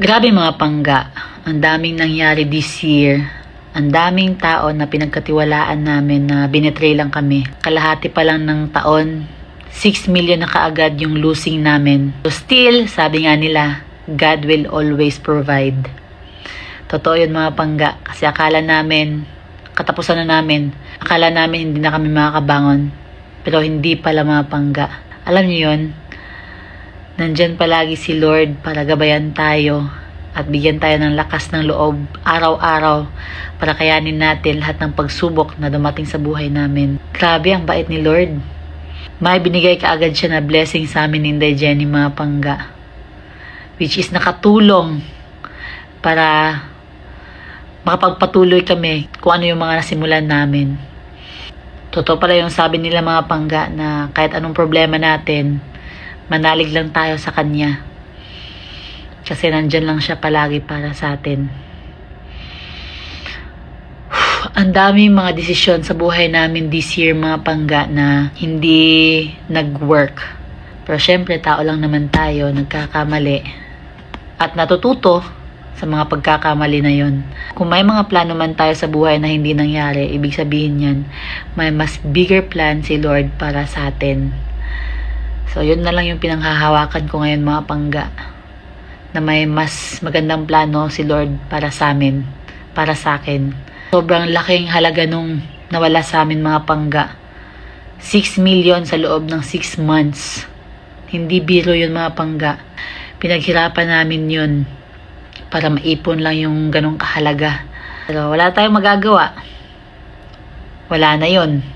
Grabe mga pangga, ang daming nangyari this year. Ang daming tao na pinagkatiwalaan namin na binetray lang kami. Kalahati pa lang ng taon, 6 million na kaagad yung losing namin. So still, sabi nga nila, God will always provide. Totoo yun mga pangga, kasi akala namin, katapusan na namin, akala namin hindi na kami makakabangon. Pero hindi pala mga pangga. Alam niyo yun, nandyan palagi si Lord para gabayan tayo at bigyan tayo ng lakas ng loob araw-araw para kayanin natin lahat ng pagsubok na dumating sa buhay namin. Grabe ang bait ni Lord. May binigay kaagad siya na blessing sa amin ni Inday Jenny mga pangga, which is nakatulong para makapagpatuloy kami kung ano yung mga nasimulan namin. Totoo pala yung sabi nila mga pangga na kahit anong problema natin, manalig lang tayo sa Kanya. Kasi nandyan lang siya palagi para sa atin. Ang daming mga desisyon sa buhay namin this year mga pangga na hindi nag-work. Pero syempre tao lang naman tayo, nagkakamali. At natututo sa mga pagkakamali na yon. Kung may mga plano man tayo sa buhay na hindi nangyari, ibig sabihin yan, may mas bigger plan si Lord para sa atin. So, yun na lang yung pinanghahawakan ko ngayon mga pangga. Na may mas magandang plano si Lord para sa amin, para sa akin. Sobrang laking halaga nung nawala sa amin mga pangga. 6 million sa loob ng 6 months. Hindi biro yun mga pangga. Pinaghirapan namin yun para maipon lang yung ganong kahalaga. Pero wala tayong magagawa. Wala na yun.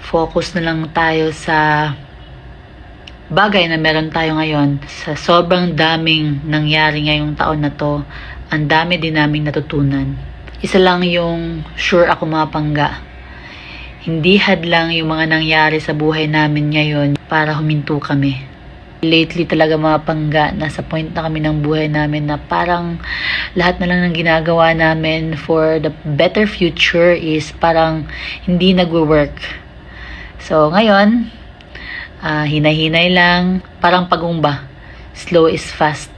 Focus na lang tayo sa bagay na meron tayo ngayon. Sa sobrang daming nangyari ngayong taon na to, ang dami din naming natutunan. Isa lang yung sure ako mga pangga. Hindi hadlang yung mga nangyari sa buhay namin ngayon para huminto kami. Lately talaga mga pangga, nasa point na kami ng buhay namin na parang lahat na lang ng ginagawa namin for the better future is parang hindi nagwo-work. So ngayon, hinay-hinay lang, parang pagumba. Slow is fast.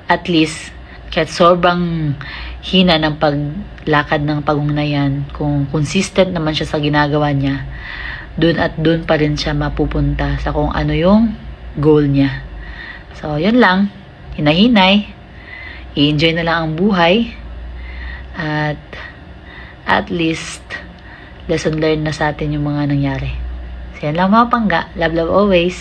At least, kahit sobrang hina ng paglakad ng pagong na yan, kung consistent naman siya sa ginagawa niya, dun at dun pa rin siya mapupunta sa kung ano yung goal niya. So, yun lang. Hinay-hinay. I-enjoy na lang ang buhay. At least, lesson learned na sa atin yung mga nangyari. So, yan lang mga pangga. Love, love always.